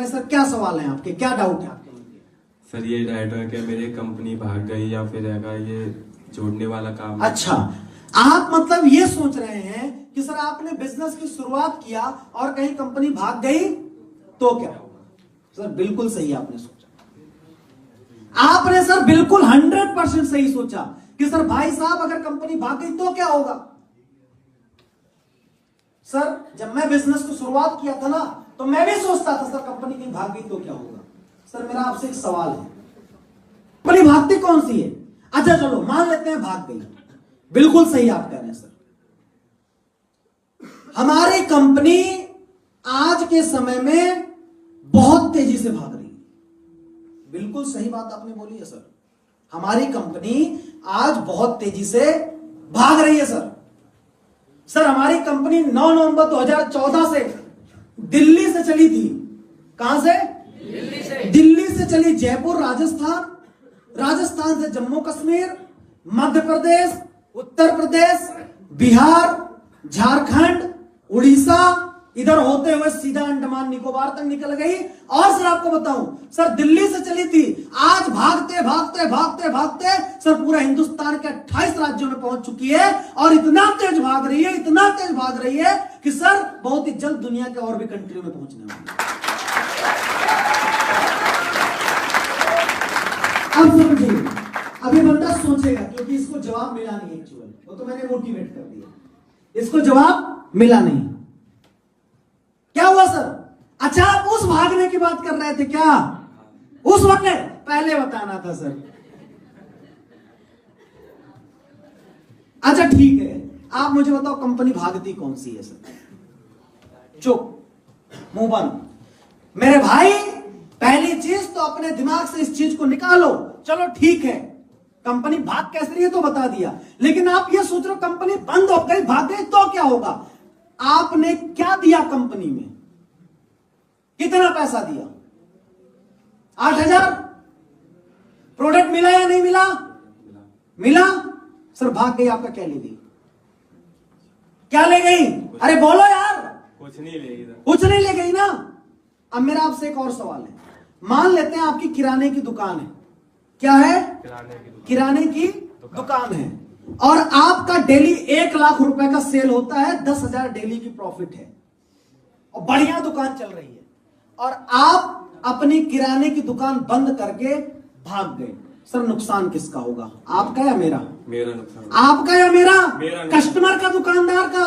रहे हैं सर, क्या सवाल है आपके, क्या डाउट है आपके? सर ये डाउट है कि मेरी कंपनी भाग गई या फिर है ये जोड़ने वाला काम। अच्छा, आप मतलब ये सोच रहे हैं कि सर आपने बिजनेस की शुरुआत किया और कहीं कंपनी भाग गई तो क्या होगा? सर बिल्कुल सही आपने सोचा, आपने सर बिल्कुल 100% सही सोचा कि सर भाई साहब अगर कंपनी भाग गई तो क्या होगा। सर जब मैं बिजनेस की शुरुआत किया था ना तो मैं भी सोचता था सर कंपनी कहीं भाग गई तो क्या होगा। सर मेरा आपसे एक सवाल है, कंपनी भागती कौन सी है? अच्छा चलो मान लेते हैं भाग गई, बिल्कुल सही आप कह रहे हैं सर। हमारी कंपनी आज के समय में बहुत तेजी से भाग रही है, बिल्कुल सही बात आपने बोली है सर। हमारी कंपनी आज बहुत तेजी से भाग रही है सर। सर हमारी कंपनी 9 नवंबर 2014 से दिल्ली से चली थी। कहां से? दिल्ली से चली जयपुर राजस्थान, राजस्थान से जम्मू कश्मीर, मध्य प्रदेश, उत्तर प्रदेश, बिहार, झारखंड, उड़ीसा, इधर होते हुए सीधा अंडमान निकोबार तक निकल गई। और सर आपको बताऊं, सर दिल्ली से चली थी, आज भागते भागते भागते भागते सर पूरा हिंदुस्तान के 28 राज्यों में पहुंच चुकी है और इतना तेज भाग रही है, इतना तेज भाग रही है कि सर बहुत ही जल्द दुनिया के और भी कंट्रियों में पहुंचने वाली है। अब समझिए, अभी बंदा सोचेगा क्योंकि इसको जवाब मिला नहीं एक्चुअली, वो तो मैंने मोटिवेट कर दिया, इसको जवाब मिला नहीं। क्या हुआ सर? अच्छा आप उस भागने की बात कर रहे थे क्या? उस वक्त पहले बताना था सर। अच्छा ठीक है, आप मुझे बताओ कंपनी भागती कौन सी है सर? चुप, मुंह बंद। मेरे भाई पहली चीज तो अपने दिमाग से इस चीज को निकालो। चलो ठीक है, कंपनी भाग कैसे रही है तो बता दिया, लेकिन आप ये सोच रहे हो कंपनी बंद हो गई, भाग गई तो क्या होगा? आपने क्या दिया कंपनी में? कितना पैसा दिया? 8,000? प्रोडक्ट मिला या नहीं मिला? मिला। सर भाग गई, आपका क्या ले गई? क्या ले गई? अरे बोलो यार। कुछ नहीं ले गई। कुछ नहीं ले गई ना। अब मेरा आपसे एक और सवाल है, मान लेते हैं आपकी किराने की दुकान है। क्या है? किराने की दुकान है और आपका डेली 1 लाख रुपए का सेल होता है, 10,000 डेली की प्रॉफिट है और बढ़िया दुकान चल रही है और आप अपनी किराने की दुकान बंद करके भाग गए। सर नुकसान किसका होगा, आपका या मेरा? मेरा नुकसान। आपका या मेरा? कस्टमर का, दुकानदार का?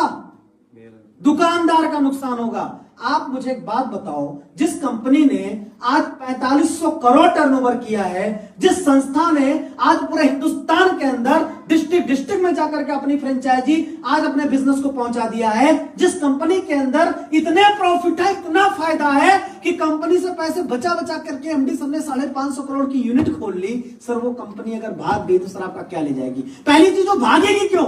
मेरा। दुकानदार का नुकसान होगा। आप मुझे एक बात बताओ, जिस कंपनी ने आज 4500 करोड़ टर्नओवर किया है, जिस संस्था ने आज पूरे हिंदुस्तान के अंदर डिस्ट्रिक्ट डिस्ट्रिक्ट में जाकर के अपनी फ्रेंचाइजी आज अपने बिजनेस को पहुंचा दिया है, जिस कंपनी के अंदर इतने प्रॉफिट है, इतना फायदा है कि कंपनी से पैसे बचा बचा करके एमडी साहब ने 550 करोड़ की यूनिट खोल ली, सर वो कंपनी अगर भाग गई तो सर आपका क्या ले जाएगी? पहली चीज, वो भागेगी क्यों?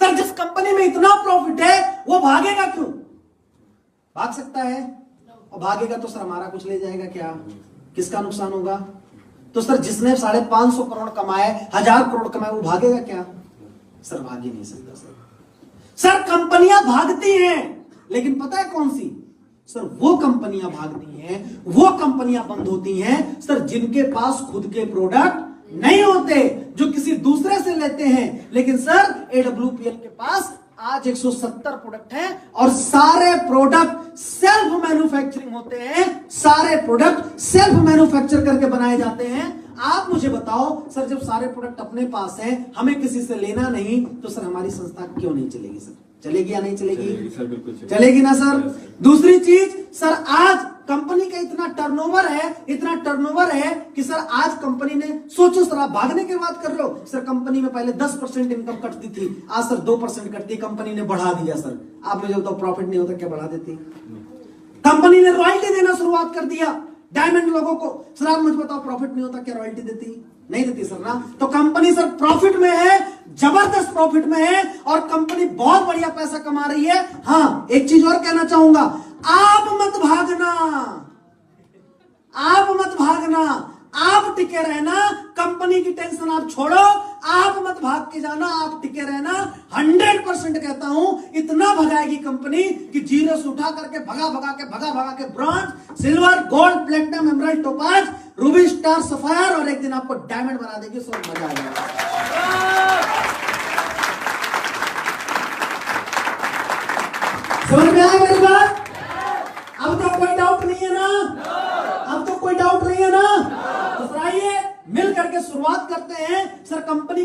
सर जिस कंपनी में इतना प्रॉफिट है वो भागेगा क्यों? भाग सकता है और भागेगा तो सर हमारा कुछ ले जाएगा क्या? किसका नुकसान होगा? तो सर जिसने 550 करोड़ कमाए, 1000 करोड़ कमाए, वो भागेगा क्या? सर भाग ही नहीं सकता सर कंपनियां भागती हैं, लेकिन पता है कौन सी? सर वो कंपनियां भागती हैं, वो कंपनियां बंद होती हैं सर जिनके पास खुद के प्रोडक्ट नहीं होते, जो किसी दूसरे से लेते हैं। लेकिन सर एडब्ल्यूपीएल के पास आज 170 प्रोडक्ट हैं और सारे प्रोडक्ट सेल्फ मैन्युफैक्चरिंग होते हैं, सारे प्रोडक्ट सेल्फ मैन्युफैक्चर करके बनाए जाते हैं। आप मुझे बताओ सर, जब सारे प्रोडक्ट अपने पास हैं, हमें किसी से लेना नहीं, तो सर हमारी संस्था क्यों नहीं चलेगी? सर चलेगी या नहीं चलेगी? सर बिल्कुल चलेगी ना सर। दूसरी चीज सर, आज कंपनी का इतना टर्नओवर है कि सर आज कंपनी ने, सोचो सर आप भागने की बात कर रहे हो, सर कंपनी में पहले 10% इनकम कटती थी, आज सर 2% कटती, कंपनी ने बढ़ा दिया। सर आप मुझे बताओ, प्रॉफिट नहीं होता क्या बढ़ा देती? कंपनी ने रॉयल्टी देना शुरुआत कर दिया डायमंड लोगों को। सर आप मुझे बताओ, प्रॉफिट नहीं होता क्या रॉयल्टी देती? नहीं देती सर ना। तो कंपनी सर प्रॉफिट में है, जबरदस्त प्रॉफिट में है और कंपनी बहुत बढ़िया पैसा कमा रही है। हाँ एक चीज और कहना चाहूंगा, आप मत भागना, आप मत भागना, आप टिके रहना, कंपनी की टेंशन आप छोड़ो, आप मत भाग के जाना, आप टिके रहना। 100% कहता हूं, इतना भगाएगी कंपनी कि जीरो से उठा करके भगा के bronze, silver, gold, platinum, emerald, topaz, Ruby, star, sapphire और एक दिन आपको डायमंड बना देगी। सब मजा आ जाएगा। समझ में आया मेरी बात? अब तो कोई डाउट नहीं है ना? अब तो कोई डाउट नहीं है ना? तो फिर आइए मिल करके शुरुआत करते हैं। सर कंपनी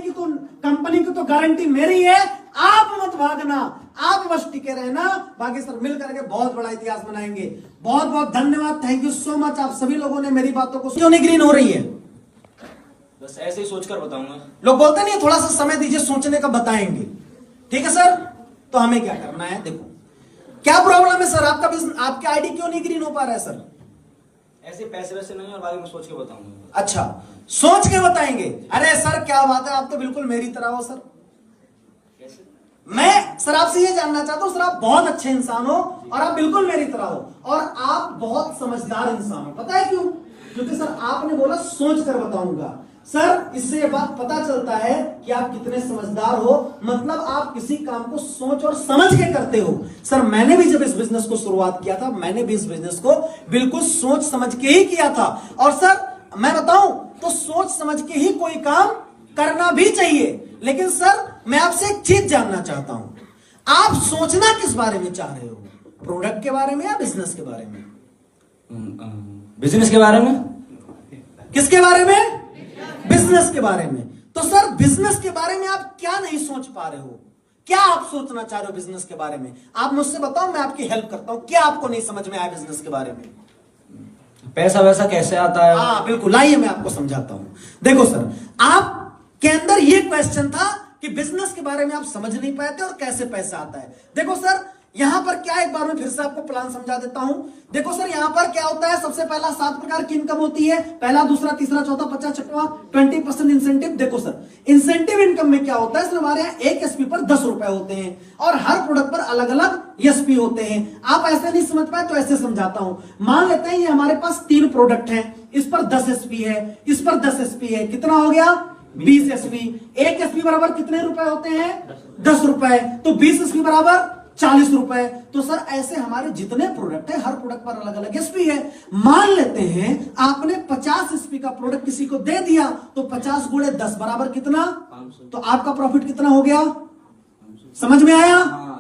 की तो गारंटी मेरी है, आप मत भागना, आप बस टिके रहना, बाकी सर मिल करके बहुत बड़ा इतिहास बनाएंगे। बहुत बहुत धन्यवाद, थैंक यू सो मच। आप सभी लोगों ने मेरी बातों को क्यों नहीं ग्रीन हो रही है? बस ऐसे ही सोचकर बताऊंगा। लोग बोलते नहीं थोड़ा सा समय दीजिए सोचने का, बताएंगे। ठीक है सर, तो हमें क्या करना है? देखो क्या प्रॉब्लम है सर, आपका आईडी क्यों नहीं ग्रीन हो पा रहा है सर? ऐसे पैसे वैसे नहीं, और बाद में सोच के बताऊंगा। अच्छा, सोच के बताएंगे? अरे सर क्या बात है, आप तो बिल्कुल मेरी तरह हो सर। कैसे? मैं सर आपसे ये जानना चाहता हूं, सर आप बहुत अच्छे इंसान हो और आप बिल्कुल मेरी तरह हो और आप बहुत समझदार इंसान हो। पता है क्यों? क्योंकि सर आपने बोला सोच कर बताऊंगा। सर इससे ये बात पता चलता है कि आप कितने समझदार हो, मतलब आप किसी काम को सोच और समझ के करते हो। सर मैंने भी जब इस बिजनेस को शुरुआत किया था, मैंने भी इस बिजनेस को बिल्कुल सोच समझ के ही किया था। और सर मैं बताऊं तो सोच समझ के ही कोई काम करना भी चाहिए। लेकिन सर मैं आपसे एक चीज जानना चाहता हूं, आप सोचना किस बारे में चाह रहे हो? प्रोडक्ट के बारे में या बिजनेस के बारे में? बिजनेस के बारे में। किसके बारे में? बिजनेस के बारे में। तो सर बिजनेस के बारे में आप क्या नहीं सोच पा रहे हो? क्या आप सोचना चाह रहे हो बिजनेस के बारे में? आप मुझसे बताओ, मैं आपकी हेल्प करता हूं। क्या आपको नहीं समझ में आया बिजनेस के बारे में? पैसा वैसा कैसे आता है? हाँ बिल्कुल, आइए मैं आपको समझाता हूं। देखो सर, आपके अंदर ये क्वेश्चन था कि बिजनेस के बारे में आप समझ नहीं पाए थे और कैसे पैसा आता है। देखो सर यहां पर क्या, एक बार मैं फिर से आपको प्लान समझा देता हूं। देखो सर यहां पर क्या होता है, सबसे पहला 7 प्रकार की इनकम होती है, पहला, दूसरा, तीसरा, चौथा, 50, छठवां 20% इंसेंटिव। देखो सर इंसेंटिव इनकम में क्या होता है, सर हमारे यहाँ एक एसपी पर 10 रुपए होते हैं और हर प्रोडक्ट पर अलग अलग एसपी होते हैं। आप ऐसे नहीं समझ पाए तो ऐसे समझाता हूं। मान लेते हैं ये हमारे पास 3 प्रोडक्ट हैं, इस पर 10 एसपी है, इस पर 10 एसपी है, कितना हो गया? 20 एसपी। एक एसपी बराबर कितने रुपए होते हैं? 10 रुपए। तो 20 एसपी बराबर 40 रुपए। तो सर ऐसे हमारे जितने प्रोडक्ट है हर प्रोडक्ट पर अलग अलग एसपी है। मान लेते हैं आपने 50 एसपी का प्रोडक्ट किसी को दे दिया, तो 50 गुणे 10 बराबर कितना? 500। तो आपका प्रॉफिट कितना हो गया? समझ में आया?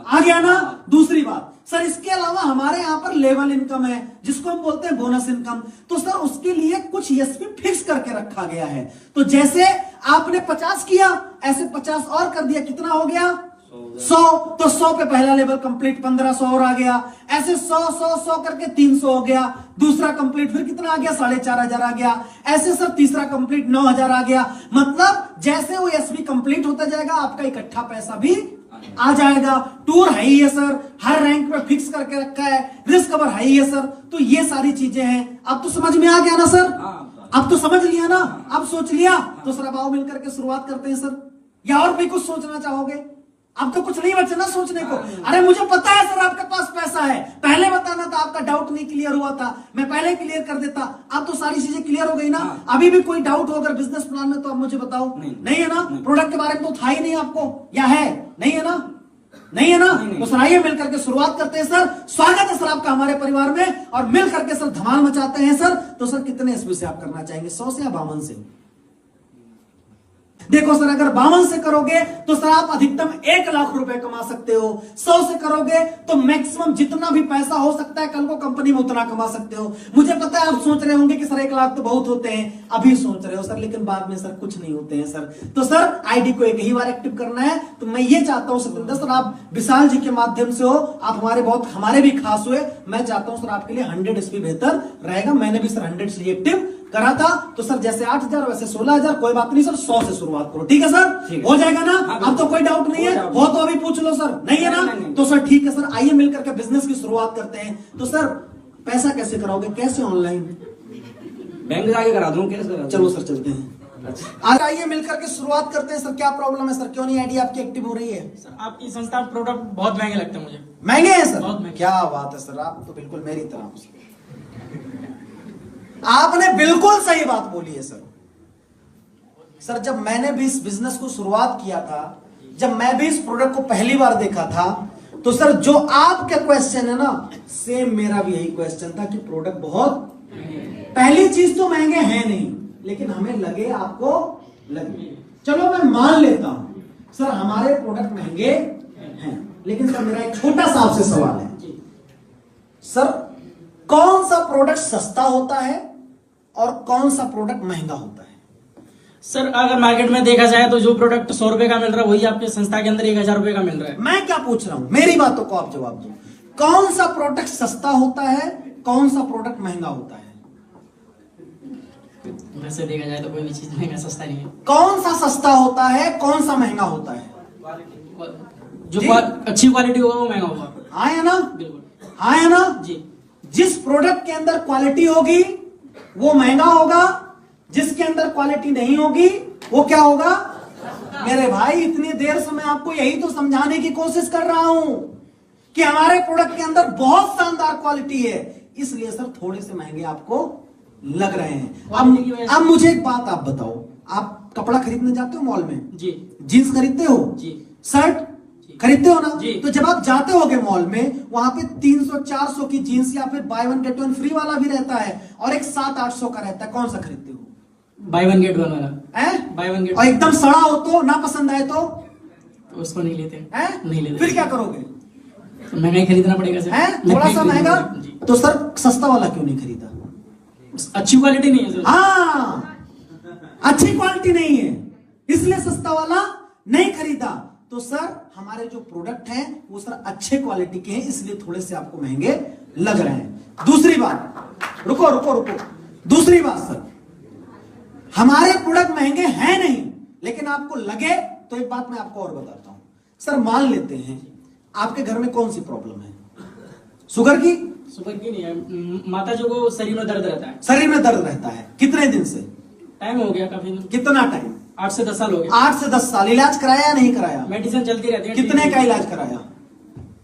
आ गया ना? दूसरी बात सर, इसके अलावा हमारे यहां पर लेवल इनकम है जिसको हम बोलते हैं बोनस इनकम। तो सर उसके लिए कुछ एसपी फिक्स करके रखा गया है। तो जैसे आपने 50 किया, ऐसे 50 और कर दिया, कितना हो गया? 100। तो 100 पे पहला लेवल कंप्लीट, 1500 और आ गया। ऐसे 100 करके 300 हो गया। दूसरा कंप्लीट, फिर कितना आ गया? 4500 आ गया। ऐसे सर तीसरा कंप्लीट 9000 आ गया। मतलब जैसे वो एसपी कंप्लीट होता जाएगा आपका इकट्ठा पैसा भी आ जाएगा। टूर हाई है सर, हर रैंक पे फिक्स करके रखा है, रिस्क कवर हाई है सर। तो ये सारी चीजें हैं। अब तो समझ में आ गया ना सर? अब तो समझ लिया ना? अब सोच लिया? तो सर अब आओ मिलकर के शुरुआत करते हैं सर। या और भी कुछ सोचना चाहोगे? अब तो कुछ नहीं बचा ना सोचने को। अरे मुझे पता है सर आपके पास पैसा है, पहले बताना था, आपका डाउट नहीं क्लियर हुआ था, मैं पहले क्लियर कर देता। अब तो सारी चीजें क्लियर हो गई ना? अभी भी कोई डाउट हो अगर बिजनेस प्लान में तो आप मुझे बताओ। नहीं है ना? प्रोडक्ट के बारे में तो था ही नहीं आपको, या है? नहीं है ना? नहीं है ना? तो सर आइए मिलकर के शुरुआत करते हैं सर। स्वागत है सर आपका हमारे परिवार में, और मिल करके सर धमाल मचाते हैं सर। तो सर कितने एसपी से आप करना चाहेंगे, 100 से या 52 से? देखो सर अगर 52 से करोगे तो सर आप अधिकतम 1 लाख रुपए कमा सकते हो। 100 से करोगे तो मैक्सिमम जितना भी पैसा हो सकता है कल को कंपनी में उतना कमा सकते हो। मुझे पता है आप सोच रहे होंगे कि सर 1 लाख तो बहुत होते हैं, अभी सोच रहे हो सर, लेकिन बाद में सर कुछ नहीं होते हैं सर। तो सर आईडी को एक ही बार एक्टिव करना है। तो मैं ये चाहता हूं सतिंदर सर, आप विशाल जी के माध्यम से हो, आप हमारे भी खास हुए। मैं चाहता हूं सर आपके लिए 100 एसपी बेहतर रहेगा। मैंने भी सर 100 से एक्टिव करा था। तो सर जैसे 8000 वैसे 16000, कोई बात नहीं सर, 100 से शुरुआत करो। ठीक है सर? हो जाएगा ना? अब तो कोई डाउट नहीं है? हो तो अभी पूछ लो सर। नहीं है ना? तो सर ठीक है सर, आइए मिलकर के बिजनेस की शुरुआत करते हैं। तो सर पैसा कैसे कराओगे, कैसे? ऑनलाइन? बैंक जाके करा दूं? कैसे? चलो सर चलते हैं। आज आइए मिलकर के शुरुआत करते हैं सर। क्या प्रॉब्लम है सर, क्यों नहीं आईडी आपकी एक्टिव हो रही है? सर आपकी संस्था प्रोडक्ट बहुत महंगे लगते हैं मुझे। महंगे हैं सर? बहुत महंगे। क्या बात है सर, आप तो बिल्कुल मेरी तरह हो। आपने बिल्कुल सही बात बोली है सर। सर जब मैंने भी इस बिजनेस को शुरुआत किया था, जब मैं भी इस प्रोडक्ट को पहली बार देखा था, तो सर जो आपका क्वेश्चन है ना, सेम मेरा भी यही क्वेश्चन था कि प्रोडक्ट बहुत, पहली चीज तो महंगे हैं नहीं, लेकिन हमें लगे, आपको लगे। चलो मैं मान लेता हूं सर हमारे प्रोडक्ट महंगे हैं, लेकिन सर मेरा एक छोटा सा आपसे सवाल है सर, कौन सा प्रोडक्ट सस्ता होता है और कौन सा प्रोडक्ट महंगा होता है? सर अगर मार्केट में देखा जाए तो जो प्रोडक्ट 100 रुपए का मिल रहा है वही आपके संस्था के अंदर 1000 रुपए का मिल रहा है। मैं क्या पूछ रहा हूं, मेरी बातों को आप जवाब दो। कौन सा प्रोडक्ट सस्ता होता है, कौन सा प्रोडक्ट महंगा होता है? वैसे देखा जाए तो कोई भी चीज महंगा सस्ता नहीं है। कौन सा सस्ता होता है, कौन सा महंगा होता है? जो जी? अच्छी क्वालिटी होगा वो महंगा होगा। हाँ है ना, बिल्कुल हाँ है ना जी। जिस प्रोडक्ट के अंदर क्वालिटी होगी वो महंगा होगा, जिसके अंदर क्वालिटी नहीं होगी वो क्या होगा? मेरे भाई इतनी देर से मैं आपको यही तो समझाने की कोशिश कर रहा हूं कि हमारे प्रोडक्ट के अंदर बहुत शानदार क्वालिटी है, इसलिए सर थोड़े से महंगे आपको लग रहे हैं। अब मुझे एक बात आप बताओ, आप कपड़ा खरीदने जाते हो मॉल में? जी। जीन्स खरीदते हो? जी। शर्ट खरीदते हो ना? जी। तो जब आप जाते होगे मॉल में, वहां पे 300-400 की जीन्स या फिर by one get one free वाला भी रहता है, और एक 700-800 का रहता है, कौन सा खरीदते हो? बाय वन गेट वन वाला है? बाय वन गेट, और एकदम सड़ा हो तो, ना पसंद आए तो उसको नहीं लेते है? नहीं लेते। फिर क्या करोगे? तो महंगा ही खरीदना पड़ेगा सर। है थोड़ा सा महंगा, जी। तो सर सस्ता वाला क्यों नहीं खरीदा? अच्छी क्वालिटी नहीं है सर। हाँ, अच्छी क्वालिटी नहीं है इसलिए सस्ता वाला नहीं खरीदा। तो सर हमारे जो प्रोडक्ट हैं वो सर अच्छे क्वालिटी के हैं, इसलिए थोड़े से आपको महंगे लग रहे हैं। दूसरी बात, रुको रुको रुको, दूसरी बात सर, हमारे प्रोडक्ट महंगे हैं नहीं, लेकिन आपको लगे तो एक बात मैं आपको और बताता हूं सर। मान लेते हैं आपके घर में कौन सी प्रॉब्लम है? शुगर की? शुगर की नहीं है, माता जी को शरीर में दर्द रहता है। शरीर में दर्द रहता है, कितने दिन से? टाइम हो गया काफी। कितना टाइम? 8 से 10 साल हो गए। 8 से 10 साल। इलाज कराया या नहीं कराया? मेडिसिन चलती रहती है। कितने का इलाज कराया?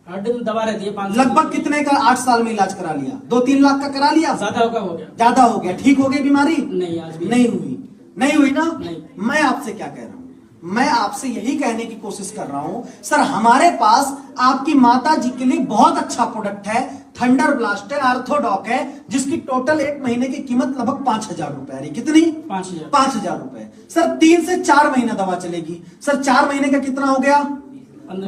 हर दिन दवा रहती है 5। लगभग कितने का 8 साल में इलाज करा लिया? 2-3 लाख का करा लिया? ज्यादा होगा, हो गया। ज्यादा हो गया। ठीक हो गई बीमारी? नहीं, आज भी नहीं हुई। नहीं हुई ना? नहीं। मैं आपसे क्या कह रहा हूं, मैं आपसे यही कहने की कोशिश कर रहा हूं सर, हमारे पास आपकी माता जी के लिए बहुत अच्छा प्रोडक्ट है, थंडर ब्लास्ट है, ऑर्थोडॉक है, जिसकी टोटल एक महीने की कीमत लगभग 5000 रुपए आ रही। कितनी? 5000। 5000 रुपए। सर 3 से 4 महीना दवा चलेगी। सर 4 महीने का कितना हो गया?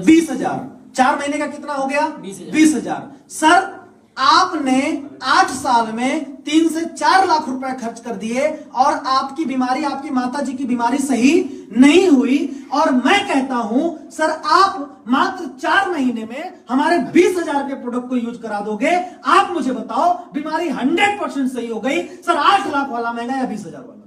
20,000। 4 महीने का कितना हो गया? 20,000। सर आपने 8 साल में 3 से 4 लाख रुपए खर्च कर दिए और आपकी बीमारी, आपकी माता जी की बीमारी सही नहीं हुई, और मैं कहता हूं सर आप मात्र 4 महीने में हमारे 20,000 के प्रोडक्ट को यूज करा दोगे। आप मुझे बताओ, बीमारी 100% सही हो गई। सर 8 लाख वाला महंगा या 20,000 वाला?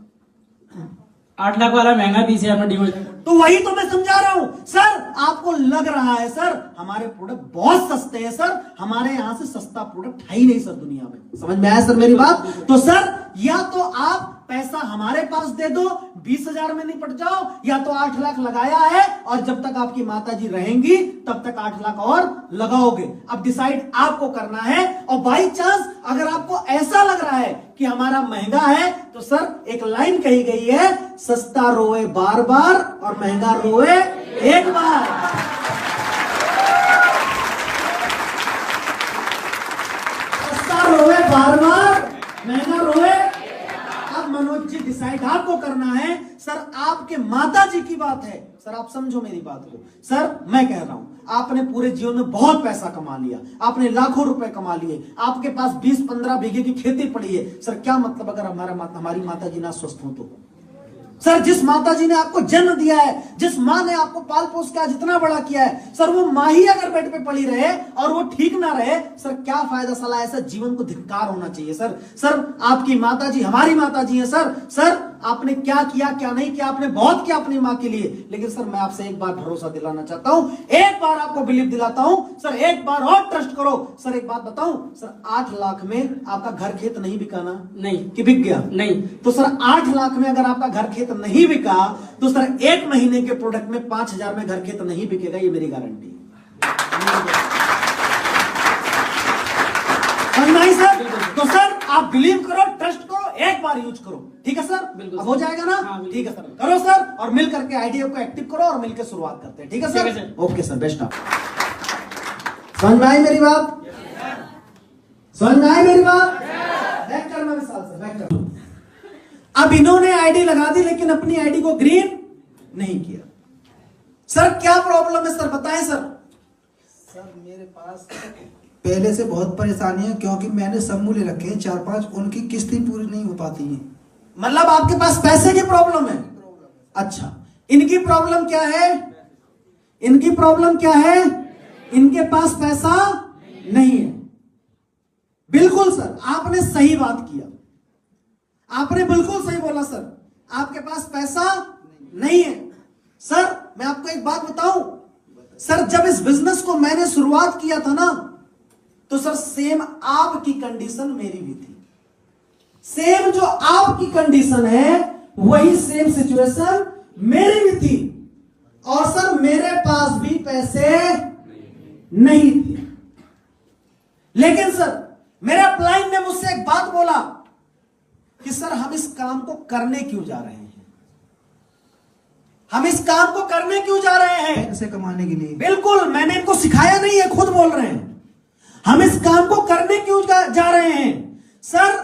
8 लाख वाला महंगा, 20,000 में डिवोर्स। तो वही तो मैं समझा रहा हूं सर। आपको लग रहा है सर हमारे प्रोडक्ट बहुत सस्ते हैं, सर हमारे यहां से सस्ता प्रोडक्ट है ही नहीं सर दुनिया में। समझ में आया सर मेरी बात? तो सर या तो आप पैसा हमारे पास दे दो, 20,000 में निपट जाओ, या तो 8 लाख लगाया है और जब तक आपकी माता जी रहेंगी तब तक 8 लाख और लगाओगे। अब डिसाइड आपको करना है। और बाई चांस अगर आपको ऐसा लग रहा है कि हमारा महंगा है, तो सर एक लाइन कही गई है, सस्ता रोए बार बार और महंगा रोए एक बार। सस्ता रोए बार बार, महंगा रोए। अब मनोज जी डिसाइड आपको करना है। सर आपके माता जी की बात है, सर आप समझो मेरी बात को। सर मैं कह रहा हूं आपने पूरे जीवन में बहुत पैसा कमा लिया, आपने लाखों रुपए कमा लिए, आपके पास 20-15 बीघे की खेती पड़ी है। सर क्या मतलब अगर हमारी माता जी ना स्वस्थ हो तो? सर जिस माता जी ने आपको जन्म दिया है, जिस मां ने आपको पाल पोस के आज इतना बड़ा किया है, सर वो मां ही अगर बेड पे पड़ी रहे और वो ठीक ना रहे, सर क्या फायदा? साला ऐसा जीवन को धिक्कार होना चाहिए सर। सर आपकी माता जी हमारी माता जी है सर। सर आपने क्या किया क्या नहीं किया, आपने बहुत किया अपनी मां के लिए, लेकिन सर मैं आपसे एक बार भरोसा दिलाना चाहता हूं, एक बार आपको बिलीव दिलाता हूं सर, एक बार और ट्रस्ट करो। सर एक बात बताऊं सर, 8 लाख में आपका घर खेत नहीं बिका ना? नहीं। कि बिक गया? नहीं। तो सर 8 लाख में अगर आपका घर खेत नहीं बिका, तो सर 1 महीने के प्रोडक्ट में 5,000 में घर खेत नहीं बिकेगा, ये मेरी गारंटी है। समझ में आई सर? तो सर आप बिलीव करो, ट्रस्ट करो, एक बार यूज करो, ठीक है सर? बिल्कुल अब सर। हो जाएगा ना? हाँ, बिल्कुल। ठीक है सर, करो सर, और मिल करके आइडिया को एक्टिव करो और मिलकर शुरुआत करते हैं, ठीक है ठीक है sir? Sir. Okay sir, best of. समझ में आई मेरी बात? समझ में आई मेरी बात? बैक करना विशाल सर, बैक करना। अब इन्होंने आईडी लगा दी लेकिन अपनी आईडी को ग्रीन नहीं किया। सर क्या प्रॉब्लम है सर, बताएं सर। सर मेरे पास पहले से बहुत परेशानी है, क्योंकि मैंने समूह ले रखे हैं 4-5, उनकी किस्तें पूरी नहीं हो पाती हैं। मतलब आपके पास पैसे की प्रॉब्लम है? अच्छा, इनकी प्रॉब्लम क्या है? इनकी प्रॉब्लम क्या है? इनके पास पैसा नहीं है। बिल्कुल सर, आपने सही बात किया, आपने बिल्कुल सही बोला सर, आपके पास पैसा नहीं है। सर मैं आपको एक बात बताऊं सर, जब इस बिजनेस को मैंने शुरुआत किया था ना, तो सर सेम आपकी कंडीशन मेरी भी थी। सेम जो आपकी कंडीशन है वही सेम सिचुएशन मेरी भी थी, और सर मेरे पास भी पैसे नहीं थे। लेकिन सर मेरे अपलाइन ने मुझसे एक बात बोला कि सर हम इस काम को करने क्यों जा रहे हैं, हम इस काम को करने क्यों जा रहे हैं? पैसे कमाने के लिए। बिल्कुल, मैंने इनको सिखाया नहीं है, खुद बोल रहे हैं। हम इस काम को करने क्यों जा रहे हैं? सर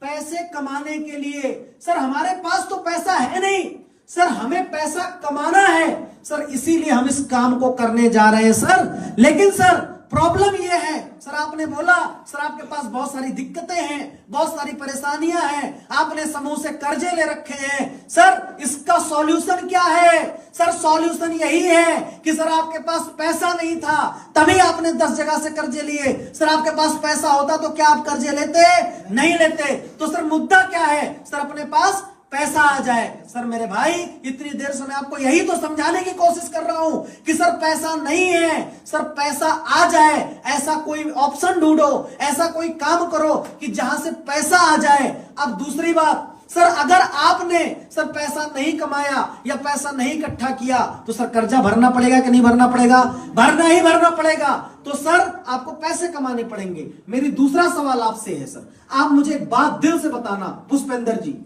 पैसे कमाने के लिए। सर हमारे पास तो पैसा है नहीं सर, हमें पैसा कमाना है सर, इसीलिए हम इस काम को करने जा रहे हैं सर। लेकिन सर प्रॉब्लम यह है सर, आपने बोला सर आपके पास बहुत सारी दिक्कतें हैं, बहुत सारी परेशानियां हैं, आपने समूह से कर्जे ले रखे हैं। सर इसका सॉल्यूशन क्या है? सर सॉल्यूशन यही है कि सर आपके पास पैसा नहीं था, तभी आपने 10 जगह से कर्जे लिए। सर आपके पास पैसा होता तो क्या आप कर्जे लेते? नहीं लेते। तो सर मुद्दा क्या है? सर अपने पास पैसा आ जाए। सर मेरे भाई, इतनी देर से मैं आपको यही तो समझाने की कोशिश कर रहा हूं कि सर पैसा नहीं है, सर पैसा आ जाए, ऐसा कोई ऑप्शन ढूंढो, ऐसा कोई काम करो कि जहां से पैसा आ जाए। अब दूसरी बात सर, अगर आपने सर पैसा नहीं कमाया या पैसा नहीं इकट्ठा किया तो सर कर्जा भरना पड़ेगा कि नहीं भरना पड़ेगा? भरना ही भरना पड़ेगा। तो सर आपको पैसे कमाने पड़ेंगे। मेरी दूसरा सवाल आपसे है सर, आप मुझे एक बात दिल से बताना पुष्पेंद्र जी,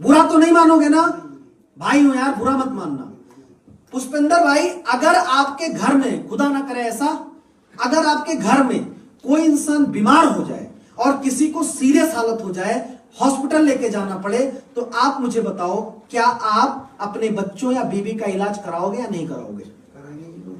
बुरा तो नहीं मानोगे ना? भाई हो यार, बुरा मत मानना। पुष्पेंद्र भाई, अगर आपके घर में, खुदा ना करे ऐसा, अगर आपके घर में कोई इंसान बीमार हो जाए और किसी को सीरियस हालत हो जाए, हॉस्पिटल लेके जाना पड़े, तो आप मुझे बताओ, क्या आप अपने बच्चों या बीवी का इलाज कराओगे या नहीं कराओगे?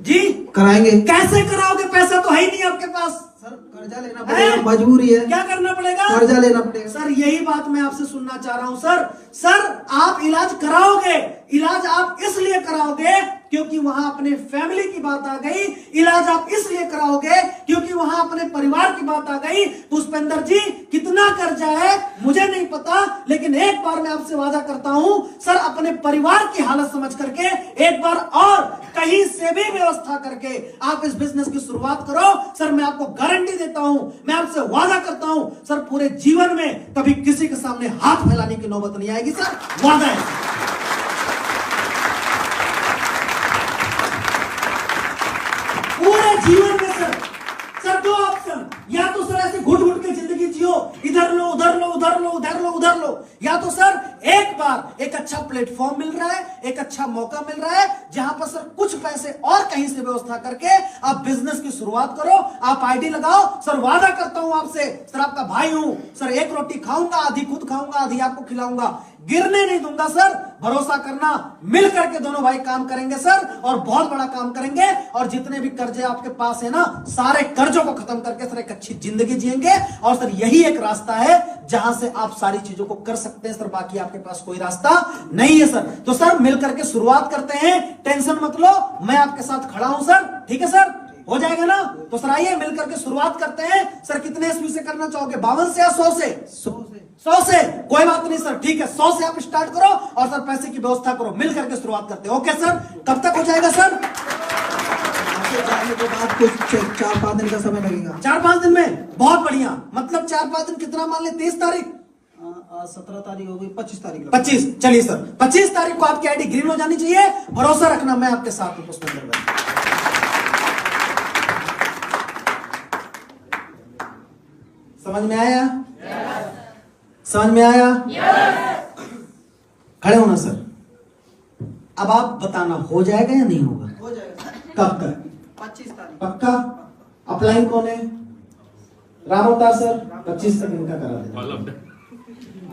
जी कराएंगे। कैसे कराओगे? पैसा तो है ही नहीं आपके पास। सर कर्जा लेना पड़ेगा, मजबूरी है। क्या करना पड़ेगा? कर्जा लेना पड़ेगा। सर यही बात मैं आपसे सुनना चाह रहा हूं सर। सर आप इलाज कराओगे, इलाज आप इसलिए कराओगे क्योंकि वहां अपने फैमिली की बात आ गई, इलाज आप इसलिए कराओगे क्योंकि वहां अपने परिवार की बात आ गई। पुष्पेंद्र जी, कितना कर्जा है मुझे नहीं पता, लेकिन एक बार मैं आपसे वादा करता हूं सर, अपने परिवार की हालत समझ करके एक बार और कहीं से भी व्यवस्था करके आप इस बिजनेस की शुरुआत करो। सर मैं आपको गारंटी देता हूं, मैं आपसे वादा करता हूं सर, पूरे जीवन में कभी किसी के सामने हाथ फैलाने की नौबत नहीं आएगी सर, वादा है। पूरे जीवन में सर दो ऑप्शन, या तो सर ऐसे घुट घुट के जिंदगी जियो, इधर लो उधर लो उधर लो उधर लो उधर लो, या तो सर एक बार एक अच्छा प्लेटफॉर्म मिल रहा है, एक अच्छा मौका मिल रहा है जहां पर सर कुछ पैसे और कहीं से व्यवस्था करके आप बिजनेस की शुरुआत करो, आप आईडी लगाओ। सर वादा करता हूं आपसे, सर आपका भाई हूं सर, एक रोटी खाऊंगा, आधी खुद खाऊंगा, आधी आपको खिलाऊंगा, गिरने नहीं दूंगा सर, भरोसा करना। मिल करके दोनों भाई काम करेंगे सर, और बहुत बड़ा काम करेंगे, और जितने भी कर्जे आपके पास है ना, सारे कर्जों को खत्म करके सर एक अच्छी जिंदगी जिएंगे। और सर यही एक रास्ता है जहां से आप सारी चीजों को कर सकते हैं सर, बाकी आपके पास कोई रास्ता नहीं है सर। तो सर मिल करके शुरुआत करते हैं, टेंशन मत लो, मैं आपके साथ खड़ा हूं सर, ठीक है सर? हो जाएगा ना? तो सर आइए मिल करके शुरुआत करते हैं। सर कितने ईस्वी से करना चाहोगे, 52 से या 100 से? 100 से कोई बात नहीं सर, ठीक है, 100 से आप स्टार्ट करो और सर पैसे की व्यवस्था करो, मिल करके शुरुआत करते हैं। ओके सर, कब तक हो जाएगा सर? जाने के बाद कुछ 4-5 दिन का समय लगेगा। 4-5 दिन में? बहुत बढ़िया। मतलब 4-5 दिन कितना मान ले, 23 तारीख, 17 तारीख हो गई, 25 तारीख 25, चलिए सर 25 तारीख को आपकी आईडी ग्रीन हो जानी चाहिए। भरोसा रखना, मैं आपके साथ हूं पुष्पेंद्र भाई। समझ में आया? समझ में आया? खड़े होना सर। अब आप बताना हो जाएगा या नहीं होगा? हो जाएगा सर। कब तक? 25 तारीख। पक्का? अप्लाई कौन है? राम अवतार सर। 25 तक इनका करा देना,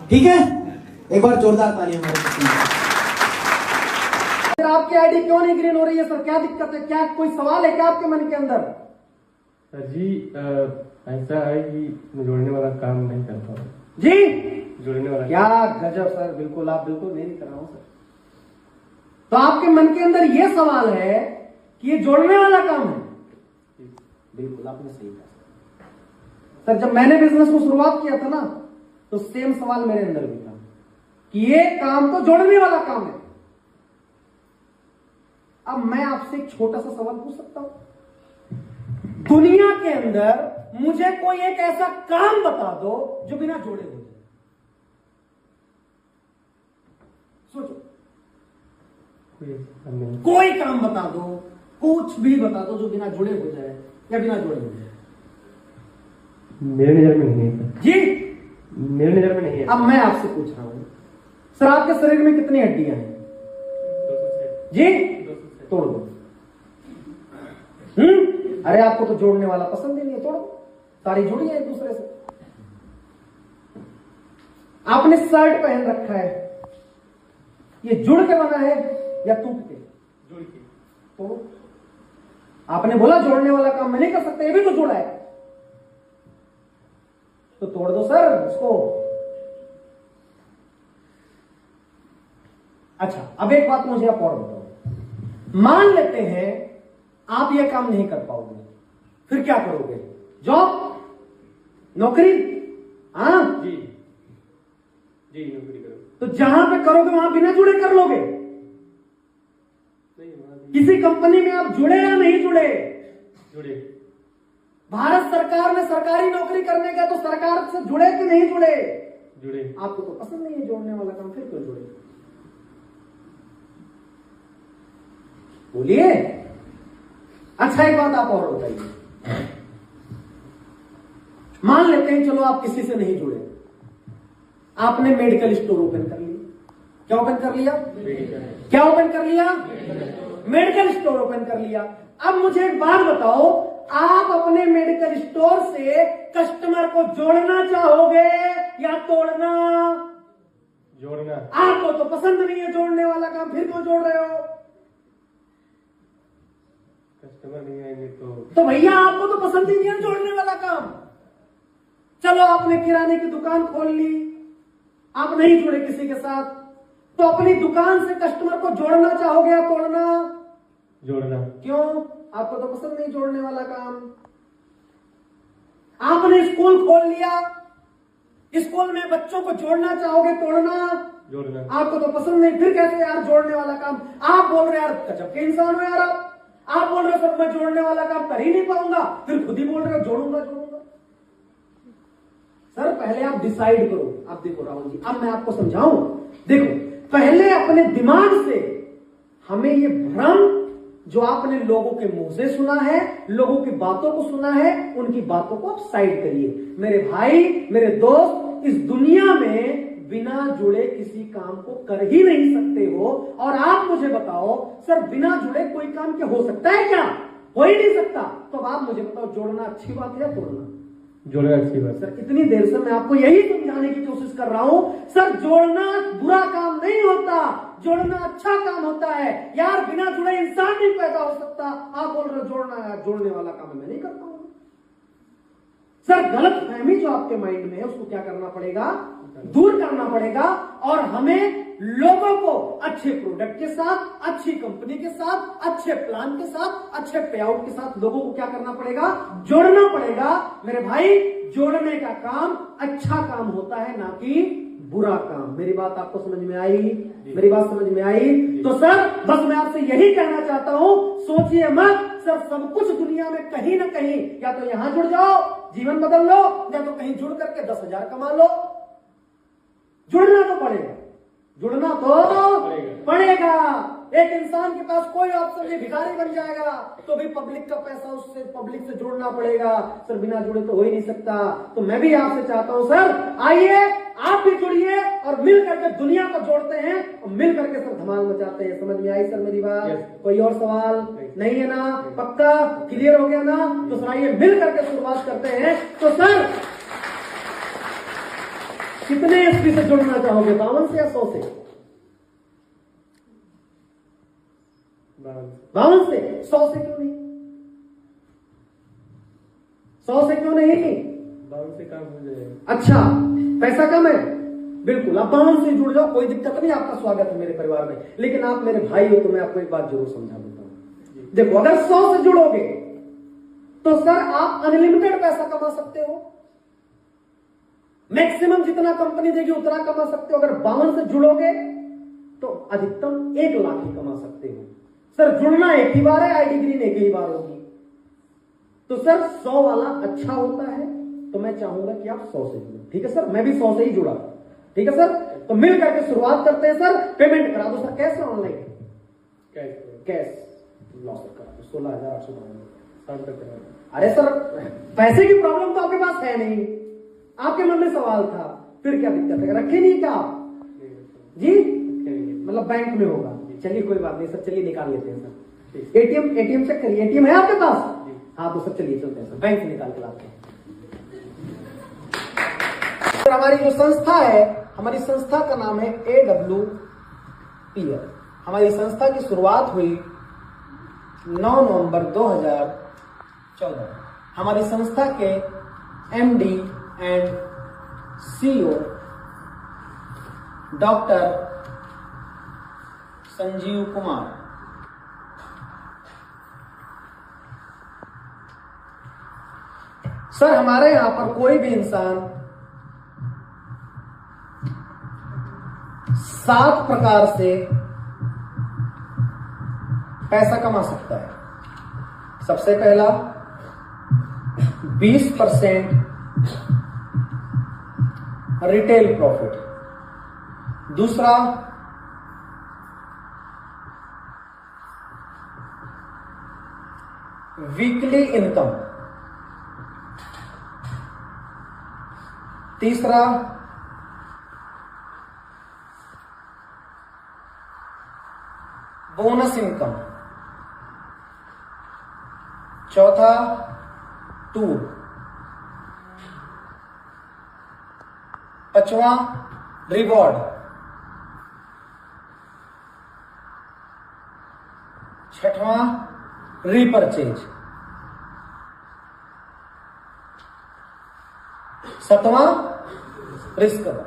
ठीक है? एक बार जोरदार ताली हमारे सर। आपकी आईडी क्यों नहीं ग्रीन हो रही है सर? क्या दिक्कत है? क्या कोई सवाल है क्या आपके मन के अंदर? सर जी ऐसा है कि मैं जोड़ने वाला काम नहीं कर पा रहा। जी जोड़ने वाला क्या गजब सर, बिल्कुल आप बिल्कुल नहीं कर रहा हूं सर। तो आपके मन के अंदर ये सवाल है कि ये जोड़ने वाला काम है? बिल्कुल आपने सही कहा सर। जब मैंने बिजनेस को शुरुआत किया था ना, तो सेम सवाल मेरे अंदर भी था कि ये काम तो जोड़ने वाला काम है। अब मैं आपसे एक छोटा सा सवाल पूछ सकता हूं? दुनिया के अंदर मुझे कोई एक ऐसा काम बता दो जो बिना जोड़े हो जाए। सोचो, कोई काम बता दो, कुछ भी बता दो जो बिना जुड़े हो जाए या बिना जोड़े हो जाए। मेरे नजर में नहीं है जी, मेरे नजर में नहीं है। अब मैं आपसे पूछ रहा हूं सर, आपके शरीर में कितनी हड्डियां हैं? जी, तोड़ दो। अरे आपको तो जोड़ने वाला पसंद ही नहीं है, तोड़ो। सारी जुड़ी है एक दूसरे से। आपने शर्ट पहन रखा है, ये जुड़ के बना है या टूट के? जुड़ के। तोड़ो। आपने बोला जोड़ने वाला काम मैं नहीं कर सकता, ये भी तो जुड़ा है, तो तोड़ दो सर उसको। अच्छा, अब एक बात मुझे आप और बताओ। मान लेते हैं आप ये काम नहीं कर पाओगे, फिर क्या करोगे? जॉब, नौकरी? हाँ जी जी, नौकरी करो। तो जहां पे करोगे वहां बिना जुड़े कर लोगे? किसी कंपनी में आप जुड़े या नहीं जुड़े? जुड़े। भारत सरकार में सरकारी नौकरी करने का, तो सरकार से जुड़े कि नहीं जुड़े? जुड़े। आपको तो पसंद नहीं है जोड़ने वाला काम, फिर क्यों जुड़े? बोलिए। अच्छा, एक बात आप और बताइए। मान लेते हैं चलो आप किसी से नहीं जुड़े, आपने मेडिकल स्टोर ओपन कर लिया। क्या ओपन कर लिया? क्या ओपन कर लिया? मेडिकल स्टोर ओपन कर लिया। अब मुझे एक बात बताओ, आप अपने मेडिकल स्टोर से कस्टमर को जोड़ना चाहोगे या तोड़ना? जोड़ना। आपको तो पसंद नहीं है जोड़ने वाला काम, फिर क्यों जोड़ रहे हो? कस्टमर नहीं आएंगे तो भैया आपको तो पसंद ही नहीं है जोड़ने वाला काम। चलो आपने किराने की दुकान खोल ली, आप नहीं जुड़े किसी के साथ, तो अपनी दुकान से कस्टमर को जोड़ना चाहोगे या तोड़ना? जोड़ना। क्यों? आपको तो पसंद नहीं जोड़ने वाला काम। आपने स्कूल खोल लिया, स्कूल में बच्चों को जोड़ना चाहोगे तोड़ना? जोड़ना। आपको तो पसंद नहीं, फिर कैसे यार जोड़ने वाला काम? आप बोल रहे यार गजब के इंसान हो यार आप बोल रहे हो सर मैं जोड़ने वाला काम कर ही नहीं पाऊंगा, फिर खुद ही बोल रहे हो जोड़ूंगा जोड़ूंगा। सर पहले आप डिसाइड करो। आप देखो राहुल जी, अब मैं आपको समझाऊं। देखो, पहले अपने दिमाग से हमें ये भ्रम जो आपने लोगों के मुंह से सुना है, लोगों की बातों को सुना है, उनकी बातों को आप साइड करिए। मेरे भाई, मेरे दोस्त, इस दुनिया में बिना जुड़े किसी काम को कर ही नहीं सकते हो। और आप मुझे बताओ सर, बिना जुड़े कोई काम क्या हो सकता है? क्या हो ही नहीं सकता। तो अब आप मुझे बताओ, जोड़ना अच्छी बात है या तोड़ना? जोड़ना अच्छी बात। सर इतनी देर से मैं आपको यही समझाने की कोशिश कर रहा हूं, सर जोड़ना बुरा काम नहीं होता, जोड़ना अच्छा काम होता है। यार बिना जुड़े इंसान नहीं पैदा हो सकता। आप बोल रहे हो जोड़ना यार जोड़ने वाला काम मैं नहीं कर पाऊंगा। सर गलत फहमी जो आपके माइंड में है उसको क्या करना पड़ेगा? दूर करना पड़ेगा। और हमें लोगों को अच्छे प्रोडक्ट के साथ, अच्छी कंपनी के साथ, अच्छे प्लान के साथ, अच्छे पे आउट के साथ लोगों को क्या करना पड़ेगा? जोड़ना पड़ेगा। मेरे भाई, जोड़ने का काम अच्छा काम होता है, ना कि बुरा काम। मेरी बात आपको समझ में आई? मेरी बात समझ में आई? तो सर बस मैं आपसे यही कहना चाहता हूं, सोचिए मत सर, सब कुछ दुनिया में कहीं ना कहीं या तो यहां जुड़ जाओ, जीवन बदल लो, या तो कहीं जुड़ करके 10,000 कमा लो। जुड़ना तो पड़ेगा, जुड़ना तो पड़ेगा। एक इंसान के पास कोई ऑप्शन नहीं, भिखारी बन जाएगा तो भी पब्लिक का पैसा, उससे पब्लिक से जुड़ना पड़ेगा। सर बिना जुड़े तो हो ही नहीं सकता। तो मैं भी आपसे चाहता हूं सर, आइए आप भी जुड़िए और मिल करके दुनिया को जोड़ते हैं और मिल करके सर धमाल मचाते हैं। समझ में आई सर मेरी बात? कोई और सवाल नहीं है ना? पक्का क्लियर हो गया ना? तो सर आइए मिल करके शुरुआत करते हैं। तो सर कितने एसपी से जुड़ना चाहोगे, 52 से या 100 से? 52 से? 100 से क्यों नहीं? 100 से क्यों नहीं? 52 से काम हो जाएगा। अच्छा, पैसा कम है, बिल्कुल आप 52 से जुड़ जाओ, कोई दिक्कत नहीं, आपका स्वागत है मेरे परिवार में। लेकिन आप मेरे भाई हो तो मैं आपको एक बात जरूर समझा देता हूं। देखो, अगर 100 से जुड़ोगे तो सर आप अनलिमिटेड पैसा कमा सकते हो, मैक्सिमम जितना कंपनी देगी उतना कमा सकते हो। अगर 52 से जुड़ोगे तो अधिकतम 1 लाख ही कमा सकते हो। सर जुड़ना एक ही बार है, आईडी ग्रीन एक ही बार होगी। तो सर 100 वाला अच्छा होता है, तो मैं चाहूंगा कि आप 100 से जुड़े। ठीक है सर, मैं भी 100 से ही जुड़ा। ठीक है सर, तो मिल करके शुरुआत करते हैं सर। पेमेंट करा दो सर, कैश या ऑनलाइन? कैश लॉस करा दो, 16,892। अरे सर पैसे की प्रॉब्लम तो आपके पास है नहीं, आपके मन में सवाल था, फिर क्या दिक्कत है? रखे नहीं क्या आप जी? मतलब बैंक में होगा। चलिए कोई बात नहीं सर, चलिए निकाल लेते हैं सर। एटीएम चेक करिए, एटीएम है आपके पास? हाँ तो सर चलिए चलते हैं सर, बैंक से निकाल के लाते हैं। सर हमारी जो संस्था है, हमारी संस्था का नाम है AWPL। हमारी संस्था की शुरुआत हुई 9 नवंबर 2014। हमारी संस्था के MD and CEO doctor Sanjeev Kumar. Sir हमारे यहां पर कोई भी इंसान 7 प्रकार से पैसा कमा सकता है। सबसे पहला 20% रिटेल प्रॉफिट, दूसरा वीकली इनकम, तीसरा बोनस इनकम, चौथा टूर, पांचवा रिवॉर्ड, छठवां रीपरचेज, सातवां रिस्क कवर।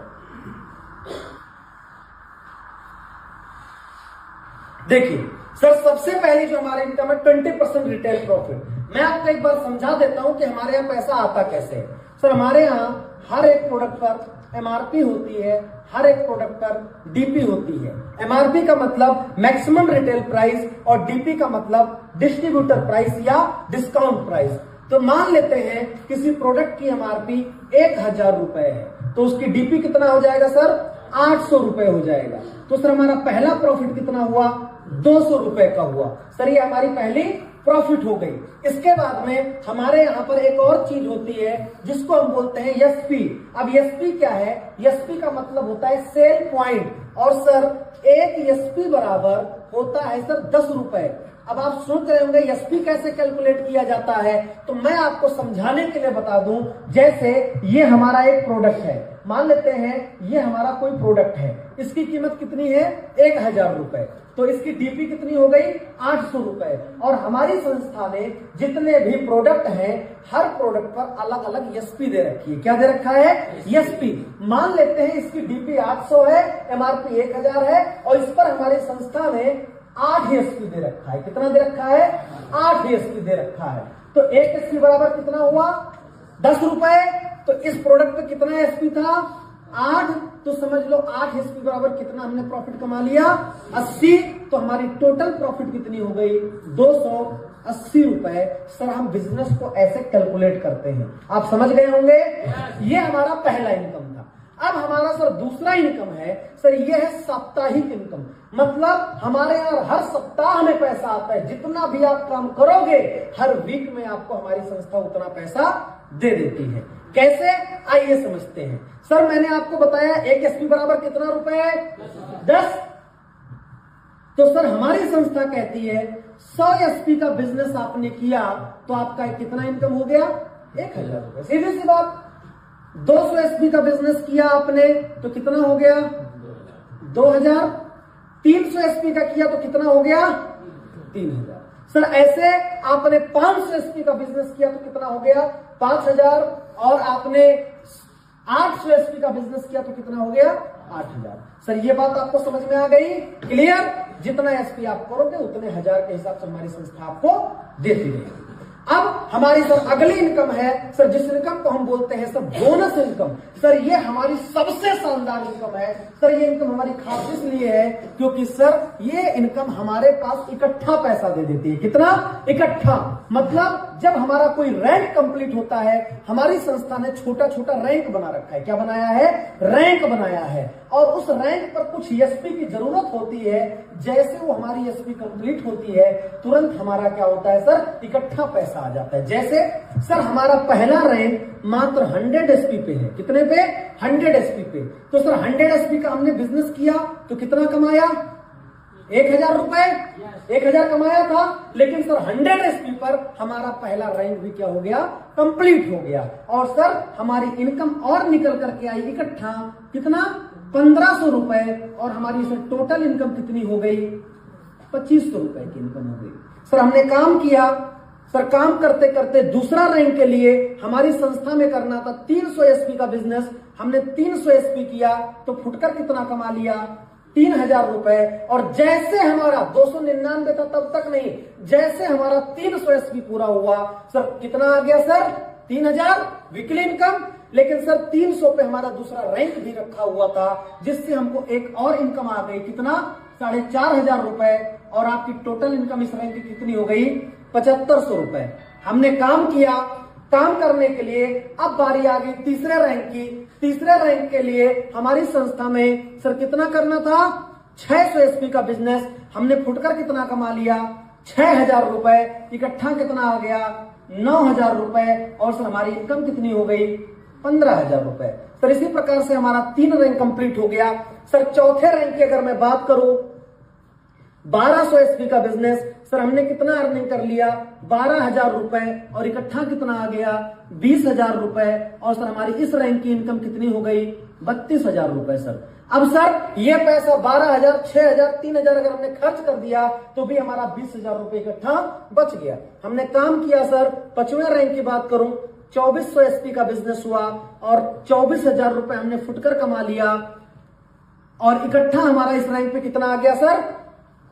देखिए सर, सबसे पहली जो हमारे इनकम है 20% रिटेल प्रॉफिट। मैं आपको एक बार समझा देता हूं कि हमारे यहां पैसा आता कैसे है। सर हमारे यहां हर एक प्रोडक्ट पर MRP होती है, हर एक प्रोडक्ट पर DP होती है। MRP का मतलब मैक्सिमम रिटेल प्राइस और DP का मतलब डिस्ट्रीब्यूटर प्राइस या डिस्काउंट प्राइस। तो मान लेते हैं किसी प्रोडक्ट की MRP 1000 रुपए है, तो उसकी DP कितना हो जाएगा सर? 800 रुपए हो जाएगा। तो सर हमारा पहला प्रॉफिट कितना हुआ? 200 रुपए का हुआ। सर ये हमारी पहली प्रॉफिट हो गई। इसके बाद में हमारे यहाँ पर एक और चीज होती है जिसको हम बोलते हैं SP। अब SP क्या है? SP का मतलब होता है सेल पॉइंट। और सर एक SP बराबर होता है सर 10 रुपए। अब आप सोच रहे होंगे SP कैसे कैलकुलेट किया जाता है, तो मैं आपको समझाने के लिए बता दूं। जैसे ये हमारा एक प्रोडक्ट है, मान लेते हैं ये हमारा कोई प्रोडक्ट है, इसकी कीमत कितनी है? 1000 रुपए। तो इसकी DP कितनी हो गई? 800 रुपए। और हमारी संस्था ने जितने भी प्रोडक्ट हैं, हर प्रोडक्ट पर अलग अलग SP दे रखी है। क्या दे रखा है? SP। मान लेते हैं इसकी DP 800 है, MRP 1000 है, और इस पर हमारी संस्था ने 8 SP दे रखा है। कितना दे रखा है? 8 SP दे रखा है। तो 1 SP बराबर कितना हुआ? 10 रुपए। तो इस प्रोडक्ट पे कितना SP था? 8। तो समझ लो 8 SP बराबर कितना हमने प्रॉफिट कमा लिया? 80। तो हमारी टोटल प्रॉफिट कितनी हो गई? 280 रुपए। सर हम बिजनेस को ऐसे कैलकुलेट करते हैं, आप समझ गए होंगे। ये हमारा पहला इनकम था। अब हमारा सर दूसरा इनकम है, सर ये है साप्ताहिक इनकम। मतलब हमारे यहाँ हर सप्ताह में पैसा आता है। जितना भी आप काम करोगे हर वीक में आपको हमारी संस्था उतना पैसा दे देती है। कैसे? आइए समझते हैं। सर मैंने आपको बताया एक एसपी बराबर कितना रुपए है? 10। तो सर हमारी संस्था कहती है 100 एसपी का बिजनेस आपने किया तो आपका कितना इनकम हो गया? 1000 रुपए। सीधी सी बात। 200 एसपी का बिजनेस किया आपने तो कितना हो गया? 2000। 300 एसपी का किया तो कितना हो गया? 3000। सर ऐसे आपने 500 एसपी का बिजनेस किया तो कितना हो गया? 5000। और आपने 800 एसपी का बिजनेस किया तो कितना हो गया? 8000। सर ये बात आपको समझ में आ गई? क्लियर? जितना एसपी आप करोगे उतने हजार के हिसाब से हमारी संस्था आपको देती रहेगी। अब हमारी सर अगली इनकम है सर, जिस इनकम को हम बोलते हैं सर बोनस इनकम। सर ये हमारी सबसे शानदार इनकम है। सर ये इनकम हमारी खास इसलिए है क्योंकि सर ये इनकम हमारे पास इकट्ठा पैसा दे देती है। कितना? इकट्ठा। मतलब जब हमारा कोई रैंक कंप्लीट होता है, हमारी संस्था ने छोटा छोटा रैंक बना रखा है। क्या बनाया है? रैंक बनाया है। और उस रैंक पर कुछ एसपी की जरूरत होती है। जैसे वो हमारी एसपी कंप्लीट होती है तुरंत हमारा क्या होता है सर? इकट्ठा पैसा आ जाता है। जैसे सर हमारा पहला रैंक मात्र 100 एसपी पे है। कितने पे? 100 एसपी पे। तो सर 100 एसपी का हमने बिजनेस किया तो कितना कमाया? 1000 रुपए। 1000 कमाया था। लेकिन सर 100 एसपी पर हमारा पहला रैंक भी क्या हो गया? कंप्लीट हो गया। और सर हमारी इनकम और निकल करके आई इकट्ठा कितना? 1500 रुपए। और हमारी सर टोटल इनकम कितनी हो गई? 2500 रुपए की इनकम हो गई। सर हमने काम किया। सर काम करते करते दूसरा रैंक के लिए हमारी संस्था में करना था 300 एसपी का बिजनेस। हमने 300 एसपी किया तो फुटकर कितना कमा लिया? 3000 रुपए। और जैसे हमारा 299 था तब तक नहीं, जैसे हमारा 300 एसपी पूरा हुआ सर कितना आ गया सर? 3000 weekly income. लेकिन सर 300 पे हमारा दूसरा रैंक भी रखा हुआ था जिससे हमको एक और इनकम आ गई। कितना? 4500 रुपए। और आपकी टोटल इनकम इस रैंक की कितनी हो गई? 7500 रुपए। हमने काम किया। काम करने के लिए अब बारी आ गई तीसरे रैंक की। तीसरे रैंक के लिए हमारी संस्था में सर कितना करना था? 600 एसपी का बिजनेस। हमने फुटकर कितना कमा लिया? 6000 रुपए। इकट्ठा कितना आ गया? 9000 रुपए। और सर हमारी इनकम कितनी हो गई? 15000 रुपए। सर इसी प्रकार से हमारा 3 रैंक कंप्लीट हो गया। सर चौथे रैंक की अगर मैं बात करूं 1200 एसपी का बिजनेस। सर हमने कितना अर्निंग कर लिया? 12000 रुपए। और इकट्ठा कितना आ गया? 20000 रुपए। और सर हमारी इस रैंक की इनकम कितनी हो गई? 32000 रुपए। सर अब सर ये पैसा 12000, 6000, 3000 अगर हमने खर्च कर दिया तो भी हमारा 20000 रुपए इकट्ठा बच गया। हमने काम किया सर 5वें रैंक की बात करूं 2400 एसपी का बिजनेस हुआ और 24000 रुपए हमने फुटकर कमा लिया। और इकट्ठा हमारा इस रैंक पे कितना आ गया सर?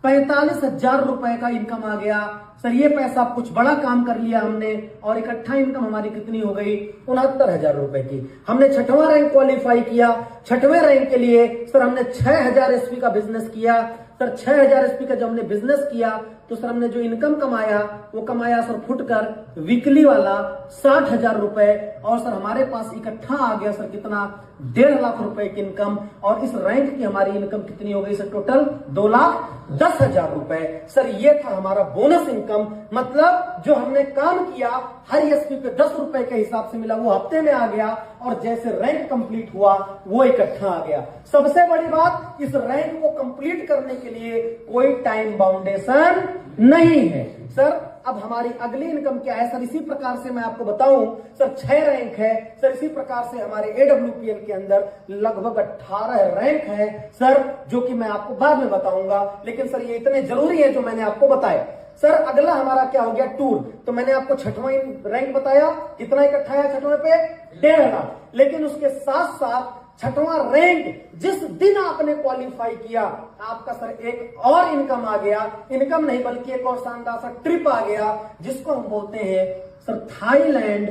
45000 रुपए का इनकम आ गया। सर ये पैसा कुछ बड़ा काम कर लिया हमने और इकट्ठा इनकम हमारी कितनी हो गई? 69000 रुपए की। हमने 6वां रैंक क्वालिफाई किया। 6वें रैंक के लिए सर हमने 6000 एसपी का बिजनेस किया। सर 6000 एसपी का जब हमने बिजनेस किया तो सर हमने जो इनकम कमाया वो कमाया सर फुटकर वीकली वाला 60000 रुपए। और सर हमारे पास इकट्ठा आ गया सर कितना? 1.5 लाख रुपए की इनकम। और इस रैंक की हमारी इनकम कितनी हो गई सर? टोटल 2,10,000 रुपए। सर ये था हमारा बोनस इनकम। मतलब जो हमने काम किया हर एसपी पे 10 रुपए के हिसाब से मिला वो हफ्ते में आ गया और जैसे रैंक कंप्लीट हुआ वो इकट्ठा आ गया। सबसे बड़ी बात इस रैंक को कंप्लीट करने के लिए कोई टाइम बाउंडेशन नहीं है। सर अब हमारी अगली इनकम क्या है? सर इसी प्रकार से मैं आपको बताऊं सर 6 रैंक है। सर इसी प्रकार से हमारे AWPL के अंदर लगभग 18 रैंक है सर, जो कि मैं आपको बाद में बताऊंगा। लेकिन सर ये इतने जरूरी है जो मैंने आपको बताया। सर अगला हमारा क्या हो गया? टूर। तो मैंने आपको 6वां रैंक बताया। कितना इकट्ठा है 6वें पे? 1.5 लाख। लेकिन उसके साथ साथ 6वां रैंक जिस दिन आपने क्वालिफाई किया आपका सर एक और इनकम आ गया। इनकम नहीं बल्कि एक और शानदार सा ट्रिप आ गया जिसको हम बोलते हैं सर थाईलैंड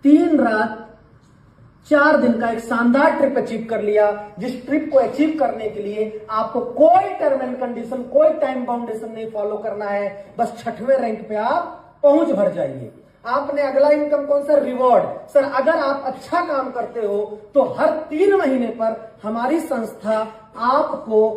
3 रात 4 दिन का एक शानदार ट्रिप अचीव कर लिया। जिस ट्रिप को अचीव करने के लिए आपको कोई टर्म एंड कंडीशन, कोई टाइम बाउंडेशन नहीं फॉलो करना है। बस 6वें रैंक पे आप पहुंच भर जाइए। आपने अगला इनकम कौन सा? रिवॉर्ड। सर अगर आप अच्छा काम करते हो तो हर 3 महीने पर हमारी संस्था आपको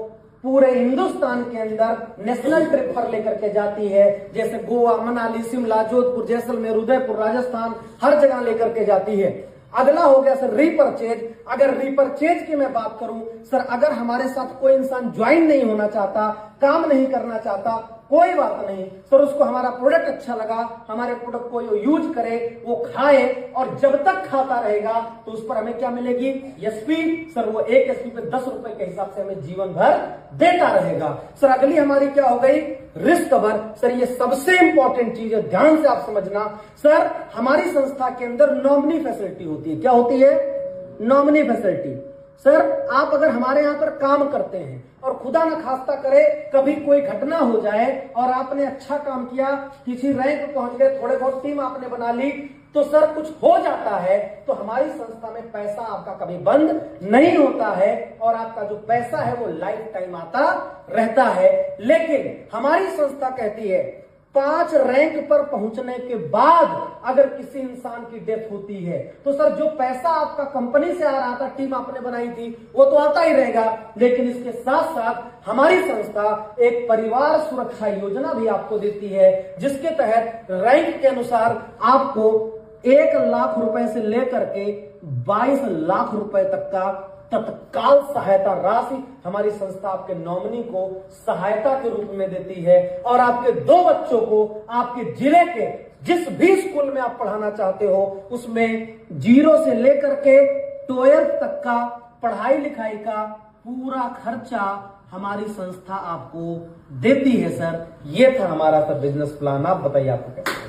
पूरे हिंदुस्तान के अंदर नेशनल ट्रिप पर लेकर के जाती है। जैसे गोवा, मनाली, शिमला, जोधपुर, जैसलमेर, उदयपुर, राजस्थान, हर जगह लेकर के जाती है। अगला हो गया सर रीपरचेज। अगर रीपरचेज की मैं बात करूं सर, अगर हमारे साथ कोई इंसान ज्वाइन नहीं होना चाहता, काम नहीं करना चाहता, कोई बात नहीं सर, उसको हमारा प्रोडक्ट अच्छा लगा, हमारे प्रोडक्ट को यूज करे, वो खाए और जब तक खाता रहेगा तो उस पर हमें क्या मिलेगी? एसपी। सर वो एक एसपी पे 10 रुपए के हिसाब से हमें जीवन भर देता रहेगा। सर अगली हमारी क्या हो गई? Risk cover. सर ये सबसे इंपॉर्टेंट चीज है, ध्यान से आप समझना। सर हमारी संस्था के अंदर नॉमिनी फैसिलिटी होती है। क्या होती है? Nominee facility. सर आप अगर हमारे यहां पर काम करते हैं और खुदा न खास्ता करे कभी कोई घटना हो जाए और आपने अच्छा काम किया, किसी रैंक पे पहुंच गए, थोड़े बहुत टीम आपने बना ली, तो सर कुछ हो जाता है तो हमारी संस्था में पैसा आपका कभी बंद नहीं होता है और आपका जो पैसा है वो लाइफ टाइम आता रहता है। लेकिन हमारी संस्था कहती है 5 रैंक पर पहुंचने के बाद अगर किसी इंसान की डेथ होती है तो सर जो पैसा आपका कंपनी से आ रहा था, टीम आपने बनाई थी, वो तो आता ही रहेगा, लेकिन इसके साथ साथ हमारी संस्था एक परिवार सुरक्षा योजना भी आपको देती है, जिसके तहत रैंक के अनुसार आपको 1 लाख रुपए से लेकर के 22 लाख रुपए तक का तत्काल सहायता राशि हमारी संस्था आपके नॉमिनी को सहायता के रूप में देती है और आपके 2 बच्चों को आपके जिले के जिस भी स्कूल में आप पढ़ाना चाहते हो उसमें 0 से लेकर के 12th तक का पढ़ाई लिखाई का पूरा खर्चा हमारी संस्था आपको देती है। सर ये था हमारा सर बिजनेस प्लान। आप बताइए आपको क्या?